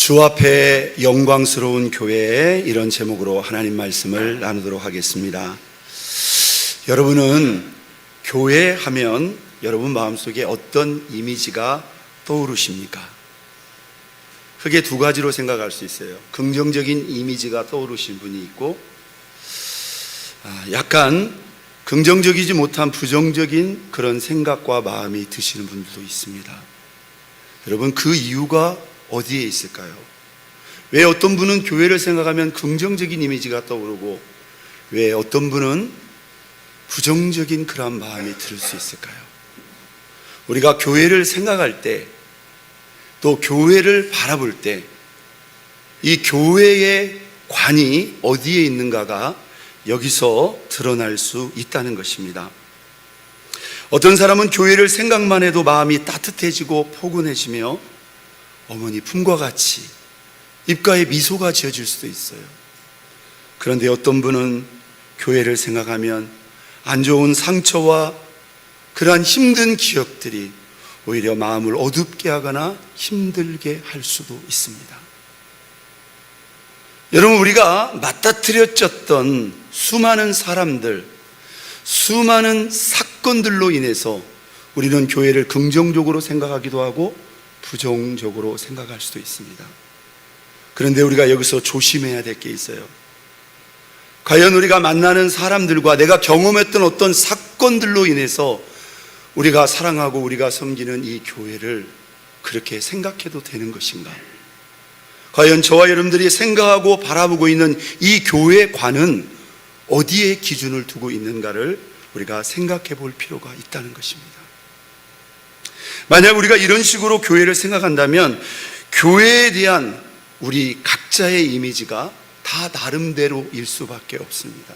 주 앞에 영광스러운 교회, 이런 제목으로 하나님 말씀을 나누도록 하겠습니다. 여러분은 교회 하면 여러분 마음속에 어떤 이미지가 떠오르십니까? 크게 두 가지로 생각할 수 있어요. 긍정적인 이미지가 떠오르신 분이 있고, 약간 긍정적이지 못한 부정적인 그런 생각과 마음이 드시는 분들도 있습니다. 여러분, 그 이유가 어디에 있을까요? 왜 어떤 분은 교회를 생각하면 긍정적인 이미지가 떠오르고, 왜 어떤 분은 부정적인 그런 마음이 들 수 있을까요? 우리가 교회를 생각할 때, 또 교회를 바라볼 때, 이 교회의 관이 어디에 있는가가 여기서 드러날 수 있다는 것입니다. 어떤 사람은 교회를 생각만 해도 마음이 따뜻해지고 포근해지며 어머니 품과 같이 입가에 미소가 지어질 수도 있어요. 그런데 어떤 분은 교회를 생각하면 안 좋은 상처와 그러한 힘든 기억들이 오히려 마음을 어둡게 하거나 힘들게 할 수도 있습니다. 여러분, 우리가 맞닥뜨려졌던 수많은 사람들, 수많은 사건들로 인해서 우리는 교회를 긍정적으로 생각하기도 하고 부정적으로 생각할 수도 있습니다. 그런데 우리가 여기서 조심해야 될 게 있어요. 과연 우리가 만나는 사람들과 내가 경험했던 어떤 사건들로 인해서 우리가 사랑하고 우리가 섬기는 이 교회를 그렇게 생각해도 되는 것인가? 과연 저와 여러분들이 생각하고 바라보고 있는 이 교회관은 어디에 기준을 두고 있는가를 우리가 생각해 볼 필요가 있다는 것입니다. 만약 우리가 이런 식으로 교회를 생각한다면 교회에 대한 우리 각자의 이미지가 다 나름대로일 수밖에 없습니다.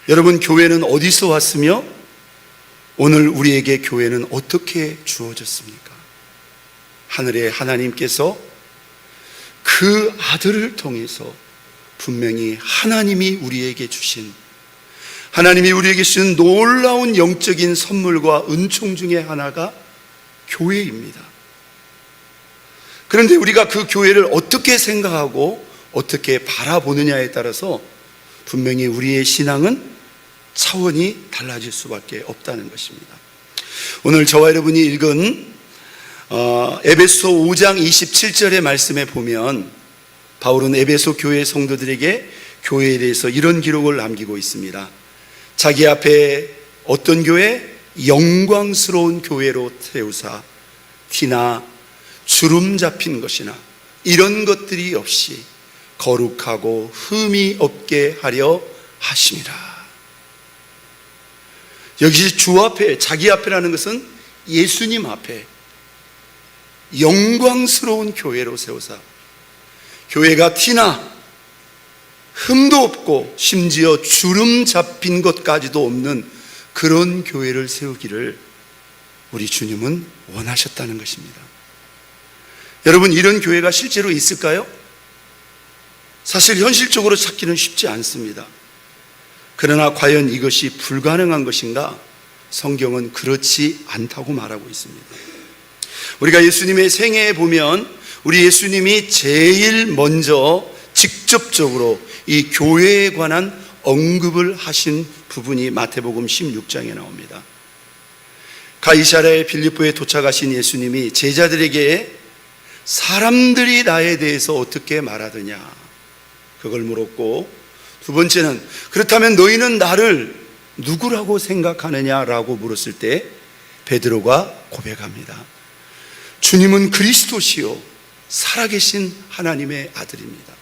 여러분, 교회는 어디서 왔으며 오늘 우리에게 교회는 어떻게 주어졌습니까? 하늘의 하나님께서 그 아들을 통해서 분명히 하나님이 우리에게 주신 놀라운 영적인 선물과 은총 중에 하나가 교회입니다. 그런데 우리가 그 교회를 어떻게 생각하고 어떻게 바라보느냐에 따라서 분명히 우리의 신앙은 차원이 달라질 수밖에 없다는 것입니다. 오늘 저와 여러분이 읽은 에베소 5장 27절의 말씀에 보면 바울은 에베소 교회 성도들에게 교회에 대해서 이런 기록을 남기고 있습니다. 자기 앞에 어떤 교회? 영광스러운 교회로 세우사 티나 주름 잡힌 것이나 이런 것들이 없이 거룩하고 흠이 없게 하려 하심이라. 여기 주 앞에, 자기 앞에라는 것은 예수님 앞에 영광스러운 교회로 세우사, 교회가 티나 흠도 없고 심지어 주름 잡힌 것까지도 없는 그런 교회를 세우기를 우리 주님은 원하셨다는 것입니다. 여러분, 이런 교회가 실제로 있을까요? 사실 현실적으로 찾기는 쉽지 않습니다. 그러나 과연 이것이 불가능한 것인가? 성경은 그렇지 않다고 말하고 있습니다. 우리가 예수님의 생애에 보면 우리 예수님이 제일 먼저 직접적으로 이 교회에 관한 언급을 하신 부분이 마태복음 16장에 나옵니다. 가이사랴의 빌립보에 도착하신 예수님이 제자들에게 사람들이 나에 대해서 어떻게 말하더냐, 그걸 물었고, 두 번째는 그렇다면 너희는 나를 누구라고 생각하느냐라고 물었을 때 베드로가 고백합니다. 주님은 그리스도시요 살아계신 하나님의 아들입니다.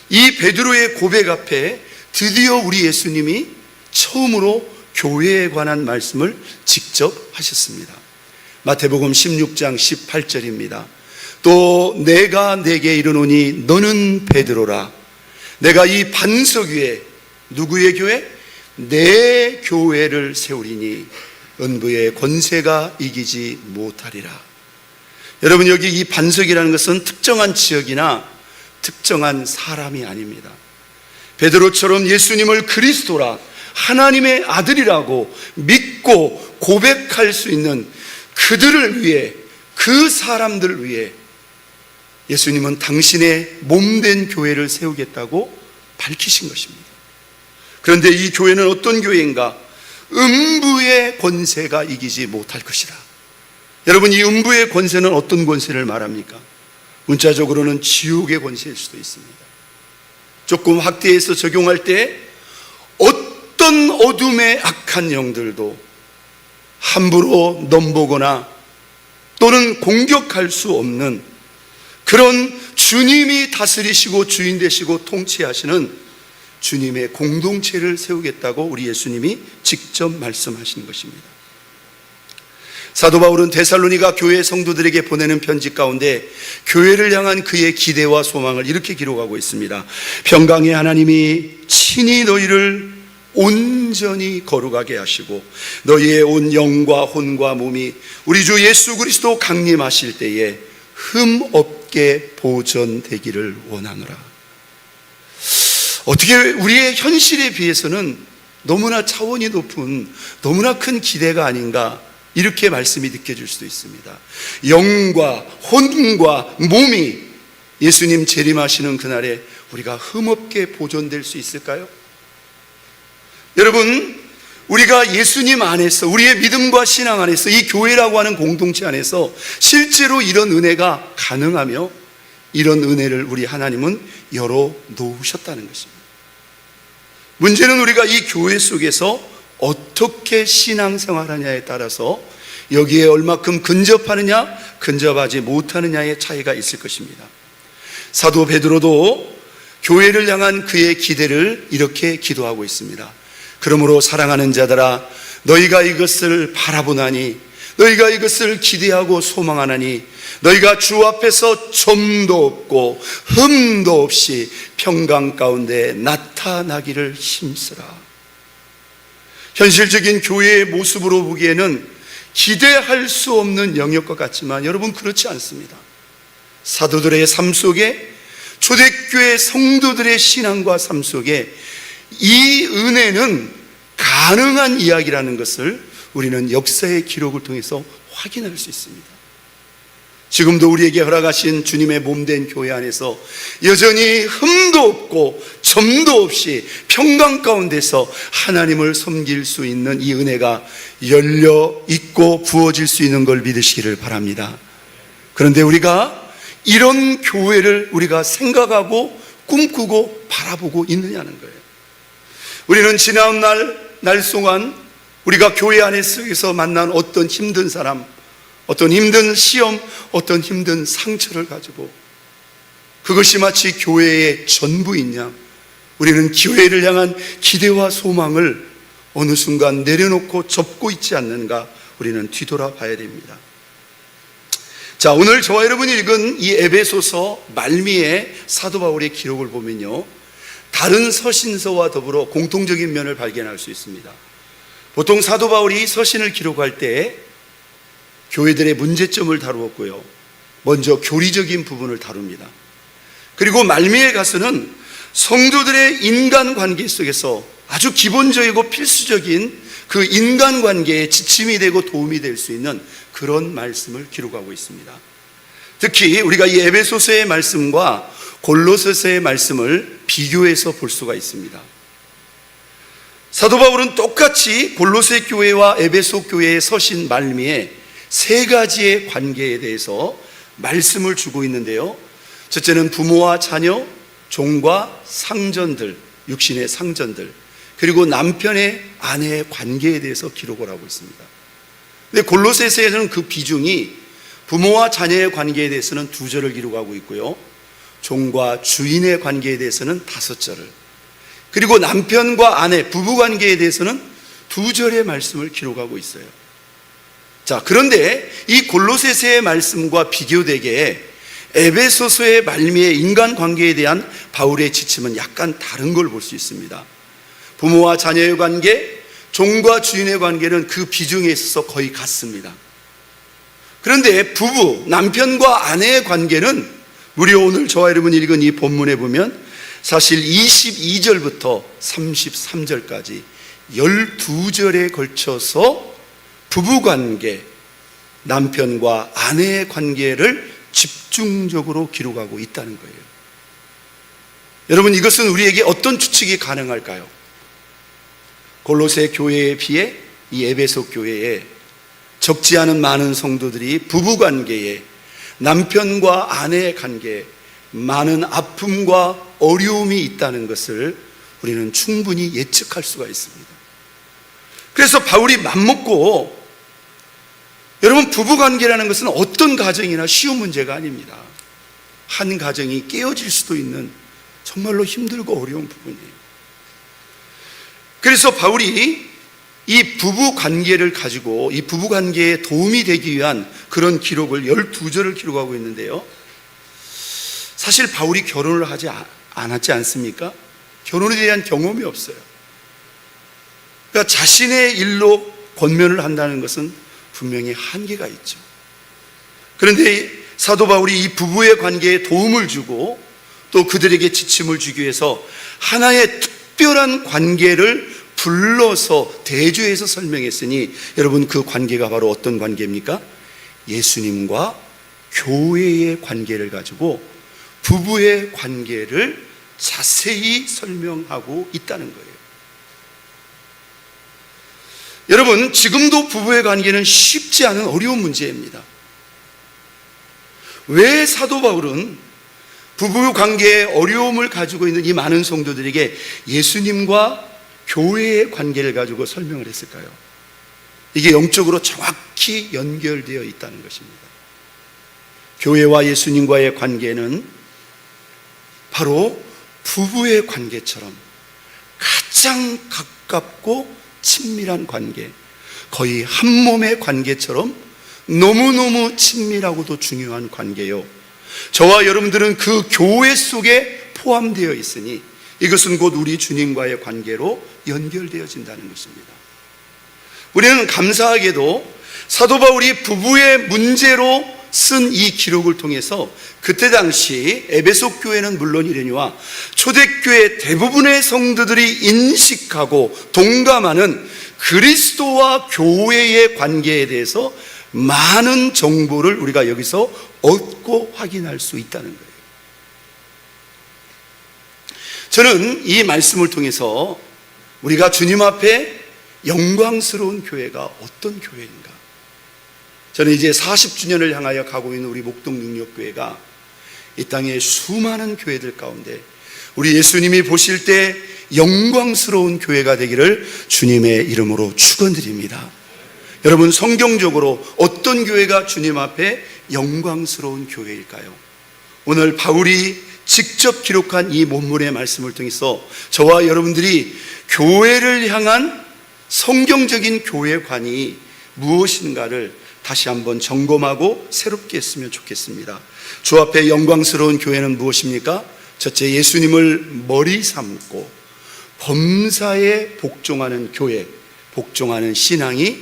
이 베드로의 고백 앞에 드디어 우리 예수님이 처음으로 교회에 관한 말씀을 직접 하셨습니다. 마태복음 16장 18절입니다. 또 내가 네게 이르노니 너는 베드로라. 내가 이 반석 위에, 누구의 교회? 내 교회를 세우리니 은부의 권세가 이기지 못하리라. 여러분, 여기 이 반석이라는 것은 특정한 지역이나 특정한 사람이 아닙니다. 베드로처럼 예수님을 그리스도라, 하나님의 아들이라고 믿고 고백할 수 있는 그들을 위해, 그 사람들을 위해 예수님은 당신의 몸된 교회를 세우겠다고 밝히신 것입니다. 그런데 이 교회는 어떤 교회인가? 음부의 권세가 이기지 못할 것이다. 여러분, 이 음부의 권세는 어떤 권세를 말합니까? 문자적으로는 지옥의 권세일 수도 있습니다. 조금 확대해서 적용할 때 어떤 어둠의 악한 영들도 함부로 넘보거나 또는 공격할 수 없는 그런 주님이 다스리시고 주인 되시고 통치하시는 주님의 공동체를 세우겠다고 우리 예수님이 직접 말씀하신 것입니다. 사도 바울은 데살로니가 교회 성도들에게 보내는 편지 가운데 교회를 향한 그의 기대와 소망을 이렇게 기록하고 있습니다. 평강의 하나님이 친히 너희를 온전히 거룩하게 하시고 너희의 온 영과 혼과 몸이 우리 주 예수 그리스도 강림하실 때에 흠 없게 보존되기를 원하노라. 어떻게 우리의 현실에 비해서는 너무나 차원이 높은 너무나 큰 기대가 아닌가, 이렇게 말씀이 느껴질 수도 있습니다. 영과 혼과 몸이 예수님 재림하시는 그날에 우리가 흠없게 보존될 수 있을까요? 여러분, 우리가 예수님 안에서, 우리의 믿음과 신앙 안에서, 이 교회라고 하는 공동체 안에서 실제로 이런 은혜가 가능하며 이런 은혜를 우리 하나님은 열어 놓으셨다는 것입니다. 문제는 우리가 이 교회 속에서 어떻게 신앙생활하냐에 따라서 여기에 얼마큼 근접하느냐 근접하지 못하느냐의 차이가 있을 것입니다. 사도 베드로도 교회를 향한 그의 기대를 이렇게 기도하고 있습니다. 그러므로 사랑하는 자들아, 너희가 이것을 바라보나니, 너희가 이것을 기대하고 소망하나니 너희가 주 앞에서 점도 없고 흠도 없이 평강 가운데 나타나기를 힘쓰라. 현실적인 교회의 모습으로 보기에는 기대할 수 없는 영역과 같지만 여러분, 그렇지 않습니다. 사도들의 삶 속에, 초대교회 성도들의 신앙과 삶 속에 이 은혜는 가능한 이야기라는 것을 우리는 역사의 기록을 통해서 확인할 수 있습니다. 지금도 우리에게 허락하신 주님의 몸된 교회 안에서 여전히 흠도 없고 점도 없이 평강 가운데서 하나님을 섬길 수 있는 이 은혜가 열려 있고 부어질 수 있는 걸 믿으시기를 바랍니다. 그런데 우리가 이런 교회를 우리가 생각하고 꿈꾸고 바라보고 있느냐는 거예요. 우리는 지난 날 동안 우리가 교회 안에서 만난 어떤 힘든 사람, 어떤 힘든 시험, 어떤 힘든 상처를 가지고 그것이 마치 교회의 전부이냐, 우리는 교회를 향한 기대와 소망을 어느 순간 내려놓고 접고 있지 않는가, 우리는 뒤돌아봐야 됩니다. 자, 오늘 저와 여러분이 읽은 이 에베소서 말미에 사도 바울의 기록을 보면요, 다른 서신서와 더불어 공통적인 면을 발견할 수 있습니다. 보통 사도 바울이 서신을 기록할 때 교회들의 문제점을 다루었고요, 먼저 교리적인 부분을 다룹니다. 그리고 말미에 가서는 성도들의 인간관계 속에서 아주 기본적이고 필수적인 그 인간관계에 지침이 되고 도움이 될 수 있는 그런 말씀을 기록하고 있습니다. 특히 우리가 이 에베소서의 말씀과 골로새서의 말씀을 비교해서 볼 수가 있습니다. 사도 바울은 똑같이 골로새 교회와 에베소 교회의 서신 말미에 세 가지의 관계에 대해서 말씀을 주고 있는데요, 첫째는 부모와 자녀, 종과 상전들, 육신의 상전들, 그리고 남편의 아내의 관계에 대해서 기록을 하고 있습니다. 근데 골로새서에서는 그 비중이 부모와 자녀의 관계에 대해서는 2절을 기록하고 있고요, 종과 주인의 관계에 대해서는 5절을, 그리고 남편과 아내, 부부 관계에 대해서는 2절의 말씀을 기록하고 있어요. 자, 그런데 이 골로새서의 말씀과 비교되게 에베소서의 말미의 인간관계에 대한 바울의 지침은 약간 다른 걸 볼 수 있습니다. 부모와 자녀의 관계, 종과 주인의 관계는 그 비중에 있어서 거의 같습니다. 그런데 부부, 남편과 아내의 관계는 무려 오늘 저와 여러분이 읽은 이 본문에 보면 사실 22절부터 33절까지 12절에 걸쳐서 부부관계, 남편과 아내의 관계를 집중적으로 기록하고 있다는 거예요. 여러분, 이것은 우리에게 어떤 추측이 가능할까요? 골로새 교회에 비해 이 에베소 교회에 적지 않은 많은 성도들이 부부관계에, 남편과 아내의 관계에 많은 아픔과 어려움이 있다는 것을 우리는 충분히 예측할 수가 있습니다. 그래서 바울이 맘먹고, 여러분, 부부관계라는 것은 어떤 가정이나 쉬운 문제가 아닙니다. 한 가정이 깨어질 수도 있는 정말로 힘들고 어려운 부분이에요. 그래서 바울이 이 부부관계를 가지고 이 부부관계에 도움이 되기 위한 그런 기록을 12절을 기록하고 있는데요, 사실 바울이 결혼을 하지 않았지 않습니까? 결혼에 대한 경험이 없어요. 그러니까 자신의 일로 권면을 한다는 것은 분명히 한계가 있죠. 그런데 사도 바울이 이 부부의 관계에 도움을 주고 또 그들에게 지침을 주기 위해서 하나의 특별한 관계를 불러서 대조해서 설명했으니, 여러분, 그 관계가 바로 어떤 관계입니까? 예수님과 교회의 관계를 가지고 부부의 관계를 자세히 설명하고 있다는 거예요. 여러분, 지금도 부부의 관계는 쉽지 않은 어려운 문제입니다. 왜 사도 바울은 부부 관계에 어려움을 가지고 있는 이 많은 성도들에게 예수님과 교회의 관계를 가지고 설명을 했을까요? 이게 영적으로 정확히 연결되어 있다는 것입니다. 교회와 예수님과의 관계는 바로 부부의 관계처럼 가장 가깝고 친밀한 관계, 거의 한 몸의 관계처럼 너무너무 친밀하고도 중요한 관계요, 저와 여러분들은 그 교회 속에 포함되어 있으니 이것은 곧 우리 주님과의 관계로 연결되어진다는 것입니다. 우리는 감사하게도 사도 바울이 부부의 문제로 쓴 이 기록을 통해서 그때 당시 에베소 교회는 물론이려니와 초대교회 대부분의 성도들이 인식하고 동감하는 그리스도와 교회의 관계에 대해서 많은 정보를 우리가 여기서 얻고 확인할 수 있다는 거예요. 저는 이 말씀을 통해서 우리가 주님 앞에 영광스러운 교회가 어떤 교회인가, 저는 이제 40주년을 향하여 가고 있는 우리 목동 능력교회가 이 땅의 수많은 교회들 가운데 우리 예수님이 보실 때 영광스러운 교회가 되기를 주님의 이름으로 축원드립니다. 여러분, 성경적으로 어떤 교회가 주님 앞에 영광스러운 교회일까요? 오늘 바울이 직접 기록한 이 본문의 말씀을 통해서 저와 여러분들이 교회를 향한 성경적인 교회관이 무엇인가를 다시 한번 점검하고 새롭게 했으면 좋겠습니다. 주 앞에 영광스러운 교회는 무엇입니까? 첫째, 예수님을 머리 삼고 범사에 복종하는 교회, 복종하는 신앙이,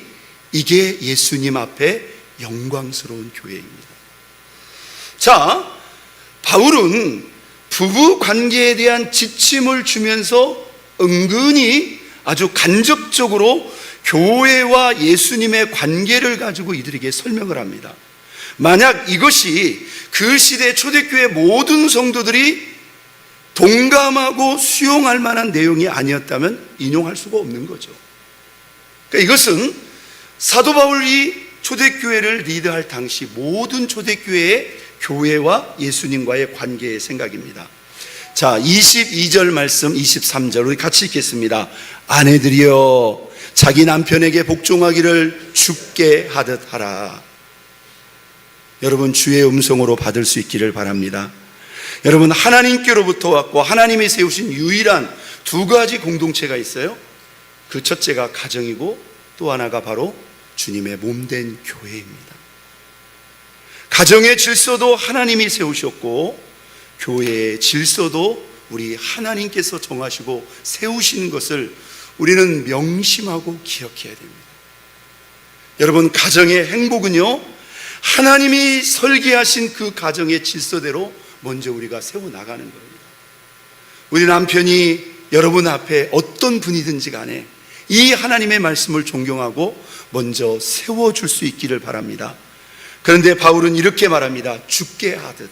이게 예수님 앞에 영광스러운 교회입니다. 자, 바울은 부부 관계에 대한 지침을 주면서 은근히 아주 간접적으로 교회와 예수님의 관계를 가지고 이들에게 설명을 합니다. 만약 이것이 그 시대 초대교회 모든 성도들이 동감하고 수용할 만한 내용이 아니었다면 인용할 수가 없는 거죠. 그러니까 이것은 사도 바울이 초대교회를 리드할 당시 모든 초대교회의 교회와 예수님과의 관계의 생각입니다. 자, 22절 말씀, 23절 우리 같이 읽겠습니다. 아내들이여 자기 남편에게 복종하기를 주께 하듯 하라. 여러분, 주의 음성으로 받을 수 있기를 바랍니다. 여러분, 하나님께로부터 왔고 하나님이 세우신 유일한 두 가지 공동체가 있어요. 그 첫째가 가정이고 또 하나가 바로 주님의 몸된 교회입니다. 가정의 질서도 하나님이 세우셨고 교회의 질서도 우리 하나님께서 정하시고 세우신 것을 우리는 명심하고 기억해야 됩니다. 여러분, 가정의 행복은요, 하나님이 설계하신 그 가정의 질서대로 먼저 우리가 세워나가는 겁니다. 우리 남편이 여러분 앞에 어떤 분이든지 간에 이 하나님의 말씀을 존경하고 먼저 세워줄 수 있기를 바랍니다. 그런데 바울은 이렇게 말합니다. 주께 하듯,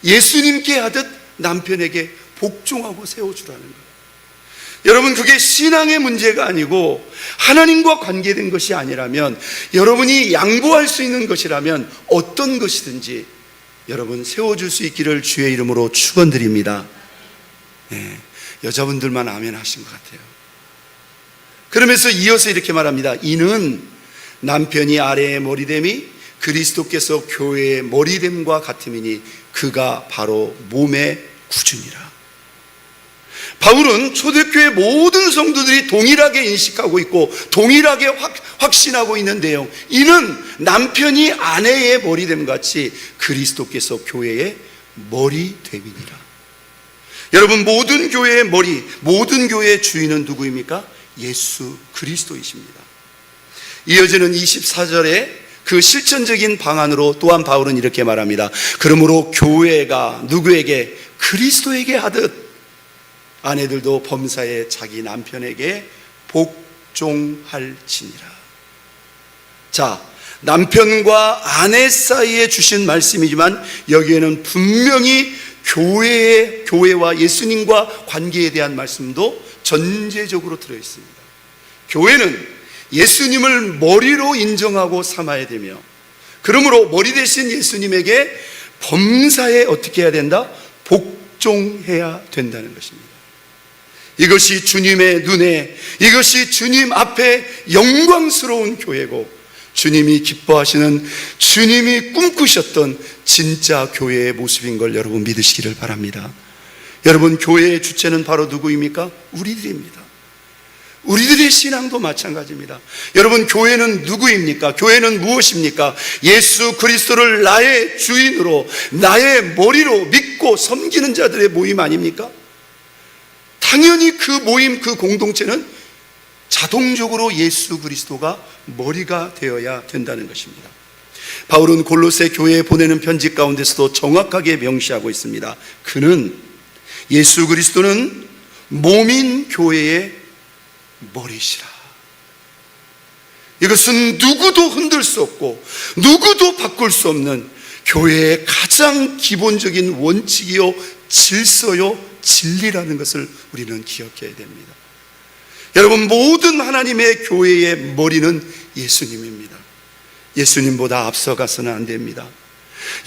예수님께 하듯 남편에게 복종하고 세워주라는 거예요. 여러분, 그게 신앙의 문제가 아니고 하나님과 관계된 것이 아니라면, 여러분이 양보할 수 있는 것이라면 어떤 것이든지 여러분 세워줄 수 있기를 주의 이름으로 축원드립니다. 네, 여자분들만 아멘 하신 것 같아요. 그러면서 이어서 이렇게 말합니다. 이는 남편이 아내의 머리됨이 그리스도께서 교회의 머리됨과 같음이니 그가 바로 몸의 구주니라. 바울은 초대교회 모든 성도들이 동일하게 인식하고 있고 동일하게 확신하고 있는 내용, 이는 남편이 아내의 머리됨 같이 그리스도께서 교회의 머리됨이니라. 여러분, 모든 교회의 머리, 모든 교회의 주인은 누구입니까? 예수 그리스도이십니다. 이어지는 24절에 그 실천적인 방안으로 또한 바울은 이렇게 말합니다. 그러므로 교회가 누구에게? 그리스도에게 하듯 아내들도 범사에 자기 남편에게 복종할지니라. 자, 남편과 아내 사이에 주신 말씀이지만 여기에는 분명히 교회와 예수님과 관계에 대한 말씀도 전제적으로 들어있습니다. 교회는 예수님을 머리로 인정하고 삼아야 되며, 그러므로 머리 대신 예수님에게 범사에 어떻게 해야 된다? 복종해야 된다는 것입니다. 이것이 주님의 눈에, 이것이 주님 앞에 영광스러운 교회고, 주님이 기뻐하시는, 주님이 꿈꾸셨던 진짜 교회의 모습인 걸 여러분 믿으시기를 바랍니다. 여러분, 교회의 주체는 바로 누구입니까? 우리들입니다. 우리들의 신앙도 마찬가지입니다. 여러분, 교회는 누구입니까? 교회는 무엇입니까? 예수 그리스도를 나의 주인으로, 나의 머리로 믿고 섬기는 자들의 모임 아닙니까? 당연히 그 모임, 그 공동체는 자동적으로 예수 그리스도가 머리가 되어야 된다는 것입니다. 바울은 골로새 교회에 보내는 편지 가운데서도 정확하게 명시하고 있습니다. 그는, 예수 그리스도는 몸인 교회의 머리시라. 이것은 누구도 흔들 수 없고 누구도 바꿀 수 없는 교회의 가장 기본적인 원칙이요, 질서요, 진리라는 것을 우리는 기억해야 됩니다. 여러분, 모든 하나님의 교회의 머리는 예수님입니다. 예수님보다 앞서가서는 안 됩니다.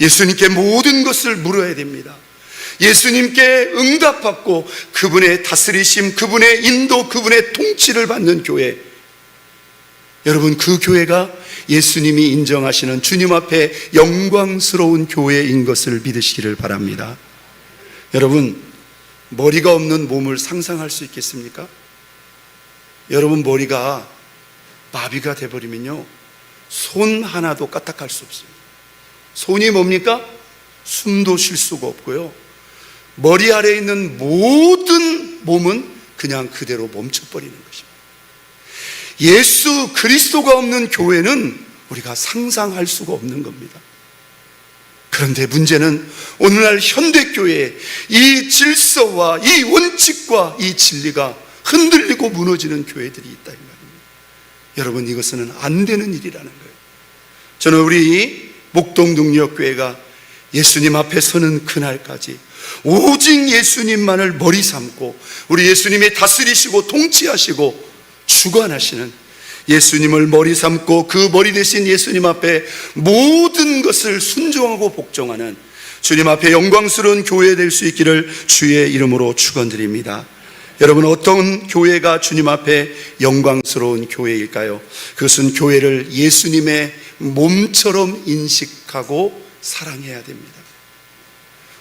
예수님께 모든 것을 물어야 됩니다. 예수님께 응답받고 그분의 다스리심, 그분의 인도, 그분의 통치를 받는 교회, 여러분, 그 교회가 예수님이 인정하시는 주님 앞에 영광스러운 교회인 것을 믿으시기를 바랍니다. 여러분, 머리가 없는 몸을 상상할 수 있겠습니까? 여러분, 머리가 마비가 돼버리면요, 손 하나도 까딱할 수 없습니다. 손이 뭡니까? 숨도 쉴 수가 없고요, 머리 아래에 있는 모든 몸은 그냥 그대로 멈춰버리는 것입니다. 예수 그리스도가 없는 교회는 우리가 상상할 수가 없는 겁니다. 그런데 문제는 오늘날 현대교회에 이 질서와 이 원칙과 이 진리가 흔들리고 무너지는 교회들이 있다, 이 말입니다. 여러분, 이것은 안 되는 일이라는 거예요. 저는 우리 목동능력교회가 예수님 앞에 서는 그날까지 오직 예수님만을 머리 삼고, 우리 예수님이 다스리시고 통치하시고 주관하시는 예수님을 머리 삼고 그 머리 대신 예수님 앞에 모든 것을 순종하고 복종하는 주님 앞에 영광스러운 교회 될 수 있기를 주의 이름으로 축원드립니다. 여러분, 어떤 교회가 주님 앞에 영광스러운 교회일까요? 그것은 교회를 예수님의 몸처럼 인식하고 사랑해야 됩니다.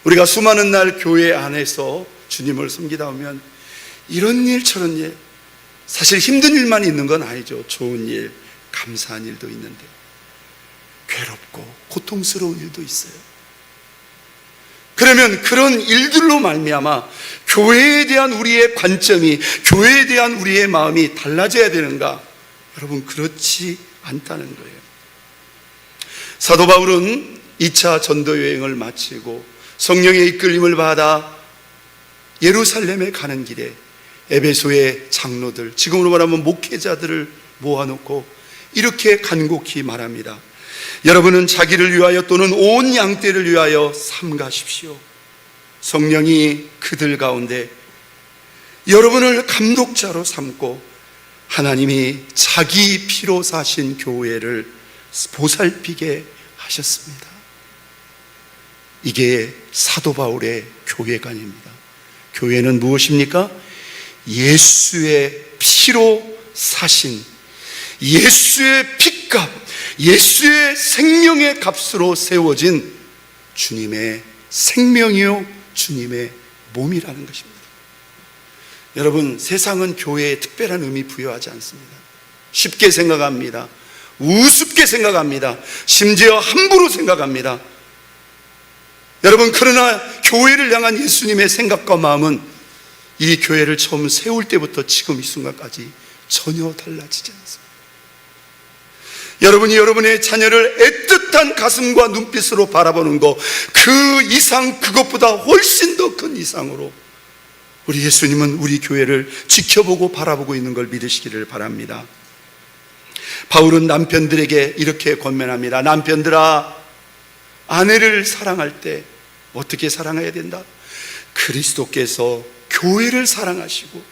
우리가 수많은 날 교회 안에서 주님을 섬기다 보면 이런 일 저런 일, 사실 힘든 일만 있는 건 아니죠. 좋은 일, 감사한 일도 있는데 괴롭고 고통스러운 일도 있어요. 그러면 그런 일들로 말미암아 교회에 대한 우리의 관점이, 교회에 대한 우리의 마음이 달라져야 되는가? 여러분, 그렇지 않다는 거예요. 사도 바울은 2차 전도 여행을 마치고 성령의 이끌림을 받아 예루살렘에 가는 길에 에베소의 장로들, 지금으로 말하면 목회자들을 모아놓고 이렇게 간곡히 말합니다. 여러분은 자기를 위하여 또는 온 양떼를 위하여 삼가십시오. 성령이 그들 가운데 여러분을 감독자로 삼고 하나님이 자기 피로 사신 교회를 보살피게 하셨습니다. 이게 사도 바울의 교회관입니다. 교회는 무엇입니까? 예수의 피로 사신, 예수의 피값, 예수의 생명의 값으로 세워진 주님의 생명이요 주님의 몸이라는 것입니다. 여러분, 세상은 교회에 특별한 의미 부여하지 않습니다. 쉽게 생각합니다. 우습게 생각합니다. 심지어 함부로 생각합니다. 여러분, 그러나 교회를 향한 예수님의 생각과 마음은 이 교회를 처음 세울 때부터 지금 이 순간까지 전혀 달라지지 않습니다. 여러분이 여러분의 자녀를 애틋한 가슴과 눈빛으로 바라보는 것, 그 이상, 그것보다 훨씬 더 큰 이상으로 우리 예수님은 우리 교회를 지켜보고 바라보고 있는 걸 믿으시기를 바랍니다. 바울은 남편들에게 이렇게 권면합니다. 남편들아, 아내를 사랑할 때 어떻게 사랑해야 된다? 그리스도께서 교회를 사랑하시고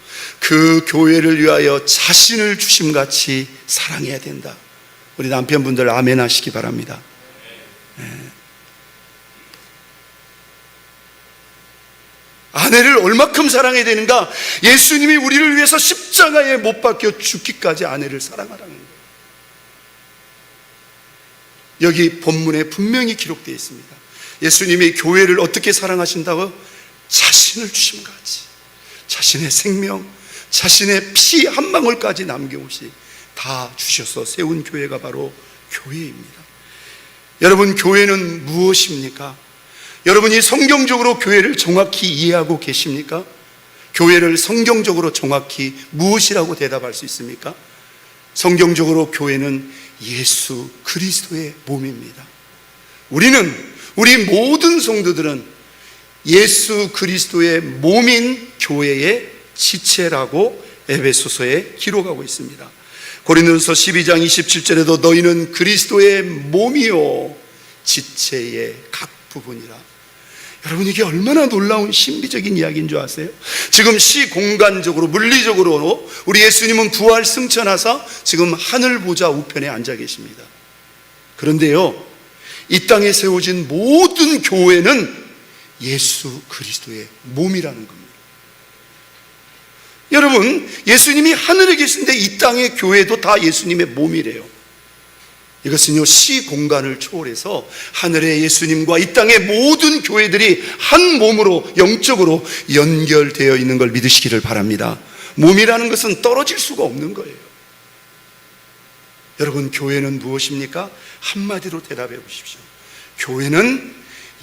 그 교회를 위하여 자신을 주심같이 사랑해야 된다. 우리 남편분들 아멘 하시기 바랍니다. 네. 아내를 얼마큼 사랑해야 되는가? 예수님이 우리를 위해서 십자가에 못 박혀 죽기까지 아내를 사랑하라는 거예요. 여기 본문에 분명히 기록되어 있습니다. 예수님이 교회를 어떻게 사랑하신다고? 자신을 주심같이, 자신의 생명, 자신의 피 한 방울까지 남김없이 다 주셔서 세운 교회가 바로 교회입니다. 여러분, 교회는 무엇입니까? 여러분이 성경적으로 교회를 정확히 이해하고 계십니까? 교회를 성경적으로 정확히 무엇이라고 대답할 수 있습니까? 성경적으로 교회는 예수 그리스도의 몸입니다. 우리 모든 성도들은 예수 그리스도의 몸인 교회의 지체라고 에베소서에 기록하고 있습니다. 고린도서 12장 27절에도 너희는 그리스도의 몸이요 지체의 각 부분이라. 여러분, 이게 얼마나 놀라운 신비적인 이야기인 줄 아세요? 지금 시공간적으로, 물리적으로 우리 예수님은 부활 승천하사 지금 하늘 보좌 우편에 앉아 계십니다. 그런데요, 이 땅에 세워진 모든 교회는 예수 그리스도의 몸이라는 겁니다. 여러분, 예수님이 하늘에 계신데 이 땅의 교회도 다 예수님의 몸이래요. 이것은요, 시공간을 초월해서 하늘의 예수님과 이 땅의 모든 교회들이 한 몸으로 영적으로 연결되어 있는 걸 믿으시기를 바랍니다. 몸이라는 것은 떨어질 수가 없는 거예요. 여러분, 교회는 무엇입니까? 한마디로 대답해 보십시오. 교회는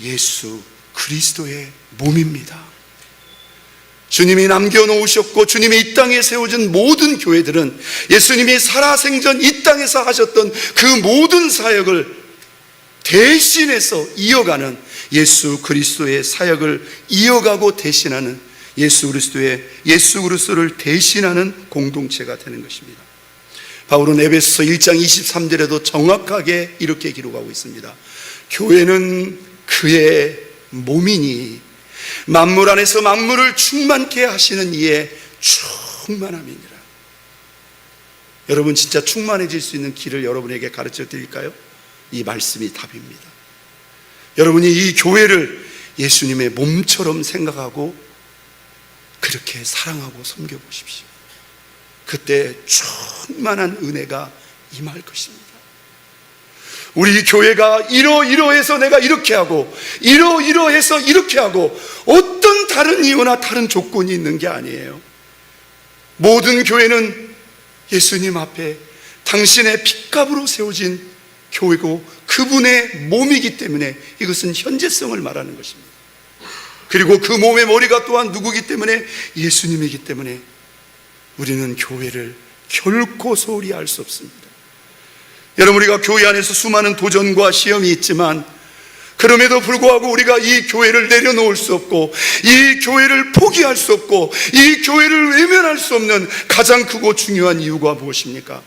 예수 그리스도의 몸입니다. 주님이 남겨놓으셨고 주님이 이 땅에 세워진 모든 교회들은 예수님이 살아생전 이 땅에서 하셨던 그 모든 사역을 대신해서 이어가는, 예수 그리스도의 사역을 이어가고 대신하는, 예수 그리스도를 대신하는 공동체가 되는 것입니다. 바울은 에베소서 1장 23절에도 정확하게 이렇게 기록하고 있습니다. 교회는 그의 몸이니 만물 안에서 만물을 충만케 하시는 이의 충만함이니라. 여러분, 진짜 충만해질 수 있는 길을 여러분에게 가르쳐 드릴까요? 이 말씀이 답입니다. 여러분이 이 교회를 예수님의 몸처럼 생각하고 그렇게 사랑하고 섬겨보십시오. 그때 충만한 은혜가 임할 것입니다. 우리 교회가 이러이러해서 내가 이렇게 하고 이러이러해서 이렇게 하고 어떤 다른 이유나 다른 조건이 있는 게 아니에요. 모든 교회는 예수님 앞에 당신의 핏값으로 세워진 교회고 그분의 몸이기 때문에 이것은 현재성을 말하는 것입니다. 그리고 그 몸의 머리가 또한 누구기 때문에? 예수님이기 때문에 우리는 교회를 결코 소홀히 할 수 없습니다. 여러분, 우리가 교회 안에서 수많은 도전과 시험이 있지만 그럼에도 불구하고 우리가 이 교회를 내려놓을 수 없고 이 교회를 포기할 수 없고 이 교회를 외면할 수 없는 가장 크고 중요한 이유가 무엇입니까?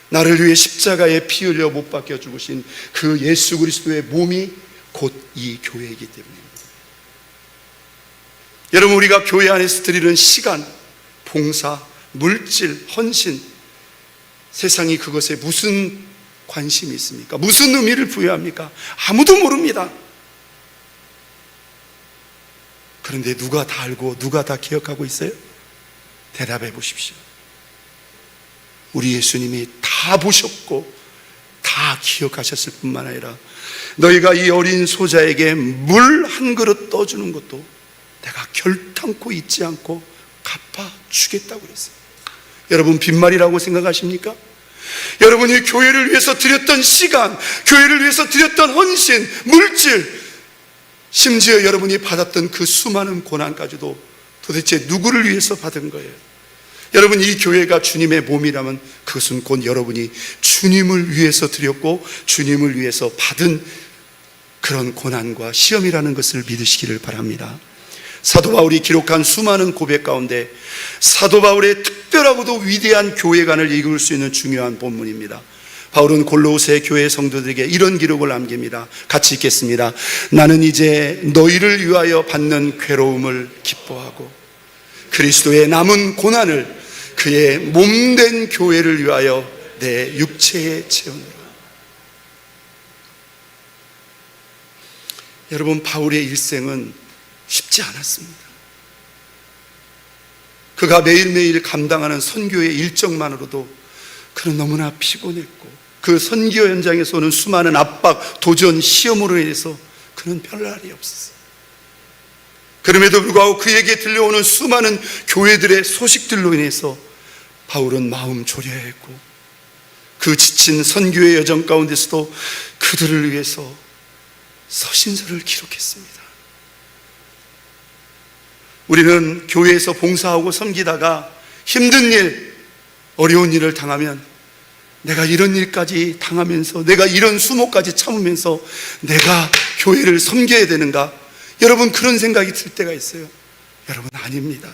나를 위해 십자가에 피 흘려 못 박혀 죽으신 그 예수 그리스도의 몸이 곧 이 교회이기 때문입니다. 여러분, 우리가 교회 안에서 드리는 시간, 봉사, 물질, 헌신, 세상이 그것에 무슨 관심이 있습니까? 무슨 의미를 부여합니까? 아무도 모릅니다. 그런데 누가 다 알고 누가 다 기억하고 있어요? 대답해 보십시오. 우리 예수님이 다 보셨고 다 기억하셨을 뿐만 아니라 너희가 이 어린 소자에게 물 한 그릇 떠주는 것도 내가 결탄코 잊지 않고 갚아주겠다고 그랬어요. 여러분, 빈말이라고 생각하십니까? 여러분이 교회를 위해서 드렸던 시간, 교회를 위해서 드렸던 헌신, 물질, 심지어 여러분이 받았던 그 수많은 고난까지도 도대체 누구를 위해서 받은 거예요? 여러분, 이 교회가 주님의 몸이라면 그것은 곧 여러분이 주님을 위해서 드렸고 주님을 위해서 받은 그런 고난과 시험이라는 것을 믿으시기를 바랍니다. 사도 바울이 기록한 수많은 고백 가운데 사도 바울의 특별하고도 위대한 교회관을 이룰 수 있는 중요한 본문입니다. 바울은 골로새 교회 성도들에게 이런 기록을 남깁니다. 같이 읽겠습니다. 나는 이제 너희를 위하여 받는 괴로움을 기뻐하고 그리스도의 남은 고난을 그의 몸된 교회를 위하여 내 육체의 체온으로. 여러분, 바울의 일생은 쉽지 않았습니다. 그가 매일매일 감당하는 선교의 일정만으로도 그는 너무나 피곤했고 그 선교 현장에서 오는 수많은 압박, 도전, 시험으로 인해서 그는 별날이 없었어요. 그럼에도 불구하고 그에게 들려오는 수많은 교회들의 소식들로 인해서 바울은 마음 졸여했고 그 지친 선교의 여정 가운데서도 그들을 위해서 서신서를 기록했습니다. 우리는 교회에서 봉사하고 섬기다가 힘든 일, 어려운 일을 당하면 내가 이런 일까지 당하면서 내가 이런 수모까지 참으면서 내가 교회를 섬겨야 되는가? 여러분, 그런 생각이 들 때가 있어요. 여러분, 아닙니다.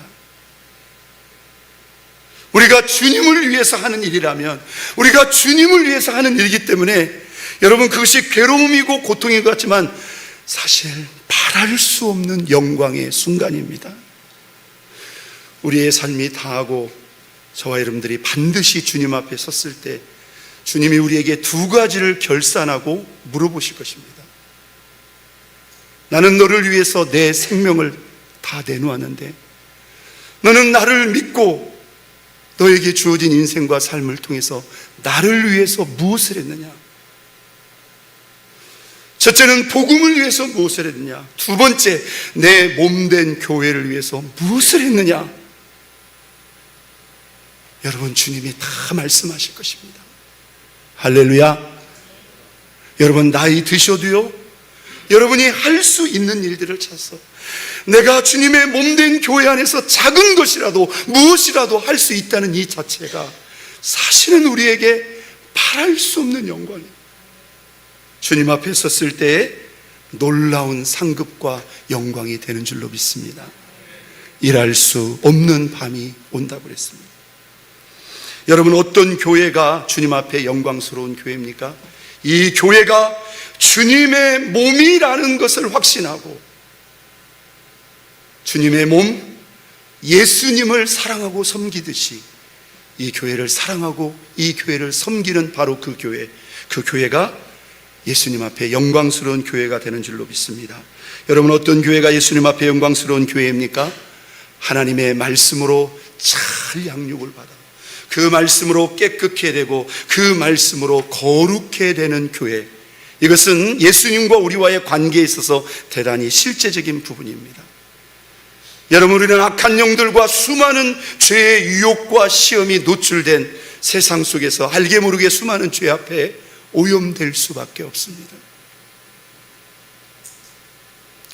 우리가 주님을 위해서 하는 일이라면 우리가 주님을 위해서 하는 일이기 때문에 여러분, 그것이 괴로움이고 고통인 것 같지만 사실 말할 수 없는 영광의 순간입니다. 우리의 삶이 다하고 저와 여러분들이 반드시 주님 앞에 섰을 때 주님이 우리에게 두 가지를 결산하고 물어보실 것입니다. 나는 너를 위해서 내 생명을 다 내놓았는데 너는 나를 믿고 너에게 주어진 인생과 삶을 통해서 나를 위해서 무엇을 했느냐? 첫째는 복음을 위해서 무엇을 했느냐? 두 번째, 내 몸된 교회를 위해서 무엇을 했느냐? 여러분, 주님이 다 말씀하실 것입니다. 할렐루야. 여러분, 나이 드셔도요, 여러분이 할 수 있는 일들을 찾아서 내가 주님의 몸된 교회 안에서 작은 것이라도 무엇이라도 할 수 있다는 이 자체가 사실은 우리에게 말할 수 없는 영광이에요. 주님 앞에 섰을 때에 놀라운 상급과 영광이 되는 줄로 믿습니다. 일할 수 없는 밤이 온다고 그랬습니다. 여러분, 어떤 교회가 주님 앞에 영광스러운 교회입니까? 이 교회가 주님의 몸이라는 것을 확신하고 주님의 몸, 예수님을 사랑하고 섬기듯이 이 교회를 사랑하고 이 교회를 섬기는 바로 그 교회, 그 교회가 예수님 앞에 영광스러운 교회가 되는 줄로 믿습니다. 여러분, 어떤 교회가 예수님 앞에 영광스러운 교회입니까? 하나님의 말씀으로 잘 양육을 받아 그 말씀으로 깨끗게 되고 그 말씀으로 거룩해 되는 교회, 이것은 예수님과 우리와의 관계에 있어서 대단히 실제적인 부분입니다. 여러분, 우리는 악한 영들과 수많은 죄의 유혹과 시험이 노출된 세상 속에서 알게 모르게 수많은 죄 앞에 오염될 수밖에 없습니다.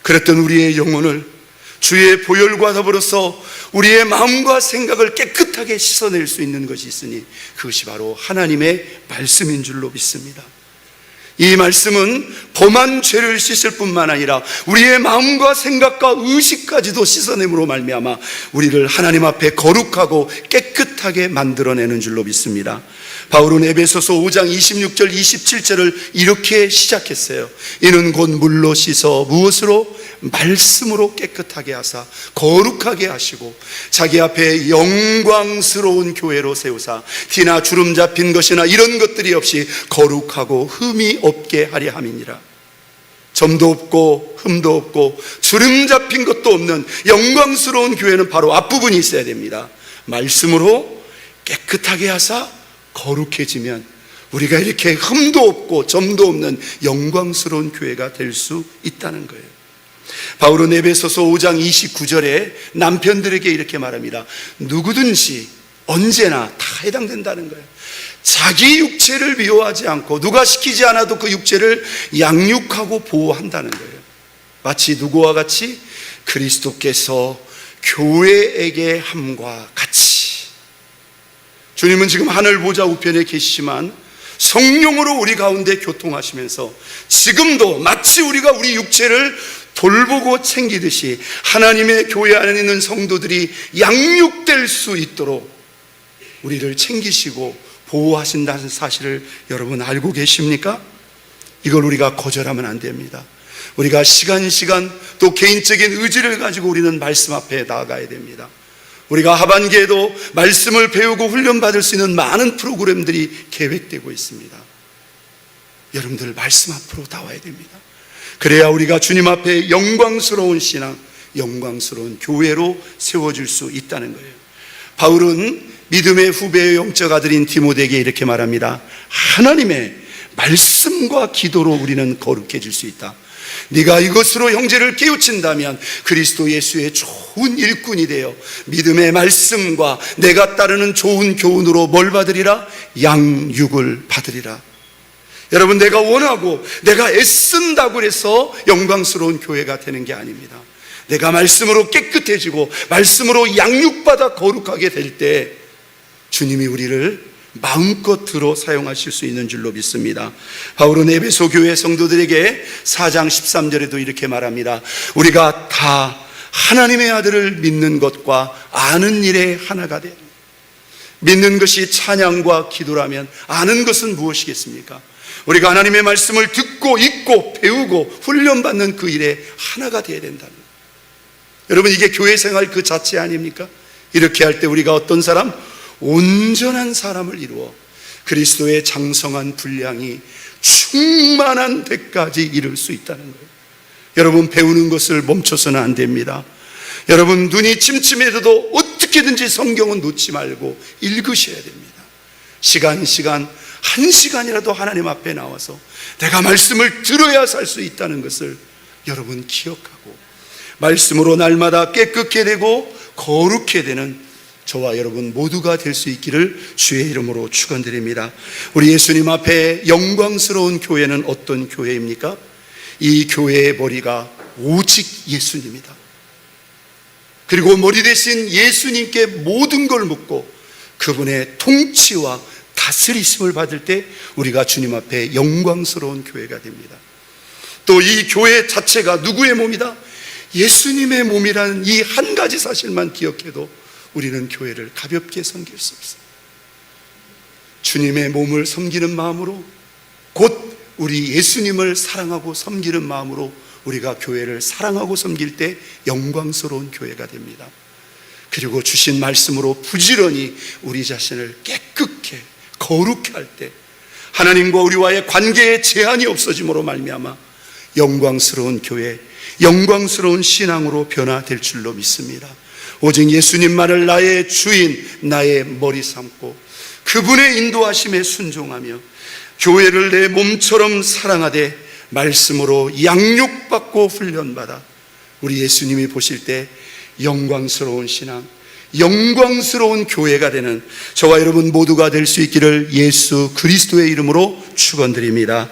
그랬던 우리의 영혼을 주의 보혈과 더불어서 우리의 마음과 생각을 깨끗하게 씻어낼 수 있는 것이 있으니 그것이 바로 하나님의 말씀인 줄로 믿습니다. 이 말씀은 범한 죄를 씻을 뿐만 아니라 우리의 마음과 생각과 의식까지도 씻어냄으로 말미암아 우리를 하나님 앞에 거룩하고 깨끗하게 만들어내는 줄로 믿습니다. 바울은 에베소서 5장 26절 27절을 이렇게 시작했어요. 이는 곧 물로 씻어 무엇으로? 말씀으로 깨끗하게 하사 거룩하게 하시고 자기 앞에 영광스러운 교회로 세우사 티나 주름 잡힌 것이나 이런 것들이 없이 거룩하고 흠이 없게 하려 함이니라. 점도 없고 흠도 없고 주름 잡힌 것도 없는 영광스러운 교회는 바로 앞부분이 있어야 됩니다. 말씀으로 깨끗하게 하사 거룩해지면 우리가 이렇게 흠도 없고 점도 없는 영광스러운 교회가 될 수 있다는 거예요. 바울은 에베소서 5장 29절에 남편들에게 이렇게 말합니다. 누구든지 언제나 다 해당된다는 거예요. 자기 육체를 미워하지 않고 누가 시키지 않아도 그 육체를 양육하고 보호한다는 거예요. 마치 누구와 같이? 그리스도께서 교회에게 함과 같이. 주님은 지금 하늘 보좌 우편에 계시지만 성령으로 우리 가운데 교통하시면서 지금도 마치 우리가 우리 육체를 돌보고 챙기듯이 하나님의 교회 안에 있는 성도들이 양육될 수 있도록 우리를 챙기시고 보호하신다는 사실을 여러분 알고 계십니까? 이걸 우리가 거절하면 안 됩니다. 우리가 시간 또 개인적인 의지를 가지고 우리는 말씀 앞에 나아가야 됩니다. 우리가 하반기에도 말씀을 배우고 훈련받을 수 있는 많은 프로그램들이 계획되고 있습니다. 여러분들 말씀 앞으로 나와야 됩니다. 그래야 우리가 주님 앞에 영광스러운 신앙, 영광스러운 교회로 세워질 수 있다는 거예요. 바울은 믿음의 후배의 영적 아들인 디모데에게 이렇게 말합니다. 하나님의 말씀과 기도로 우리는 거룩해질 수 있다. 네가 이것으로 형제를 깨우친다면 그리스도 예수의 좋은 일꾼이 되어 믿음의 말씀과 내가 따르는 좋은 교훈으로 뭘 받으리라? 양육을 받으리라. 여러분, 내가 원하고 내가 애쓴다고 해서 영광스러운 교회가 되는 게 아닙니다. 내가 말씀으로 깨끗해지고 말씀으로 양육받아 거룩하게 될 때 주님이 우리를 마음껏 들어 사용하실 수 있는 줄로 믿습니다. 바울은 에베소 교회 성도들에게 4장 13절에도 이렇게 말합니다. 우리가 다 하나님의 아들을 믿는 것과 아는 일에 하나가 되. 믿는 것이 찬양과 기도라면 아는 것은 무엇이겠습니까? 우리가 하나님의 말씀을 듣고 읽고 배우고 훈련받는 그 일에 하나가 되어야 된다는 거예요. 여러분, 이게 교회 생활 그 자체 아닙니까? 이렇게 할 때 우리가 어떤 사람? 온전한 사람을 이루어 그리스도의 장성한 분량이 충만한 데까지 이룰 수 있다는 거예요. 여러분, 배우는 것을 멈춰서는 안 됩니다. 여러분, 눈이 침침해도 어떻게든지 성경은 놓지 말고 읽으셔야 됩니다. 시간 1시간이라도 하나님 앞에 나와서 내가 말씀을 들어야 살 수 있다는 것을 여러분 기억하고 말씀으로 날마다 깨끗게 되고 거룩게 되는 저와 여러분 모두가 될 수 있기를 주의 이름으로 축원드립니다. 우리 예수님 앞에 영광스러운 교회는 어떤 교회입니까? 이 교회의 머리가 오직 예수님이다. 그리고 머리 대신 예수님께 모든 걸 묻고 그분의 통치와 다스리심을 받을 때 우리가 주님 앞에 영광스러운 교회가 됩니다. 또 이 교회 자체가 누구의 몸이다? 예수님의 몸이라는 이 한 가지 사실만 기억해도 우리는 교회를 가볍게 섬길 수 없어요. 주님의 몸을 섬기는 마음으로, 곧 우리 예수님을 사랑하고 섬기는 마음으로 우리가 교회를 사랑하고 섬길 때 영광스러운 교회가 됩니다. 그리고 주신 말씀으로 부지런히 우리 자신을 깨끗게 거룩해 할 때 하나님과 우리와의 관계에 제한이 없어짐으로 말미암아 영광스러운 교회, 영광스러운 신앙으로 변화될 줄로 믿습니다. 오직 예수님만을 나의 주인, 나의 머리 삼고 그분의 인도하심에 순종하며 교회를 내 몸처럼 사랑하되 말씀으로 양육받고 훈련받아 우리 예수님이 보실 때 영광스러운 신앙, 영광스러운 교회가 되는 저와 여러분 모두가 될 수 있기를 예수 그리스도의 이름으로 축원드립니다.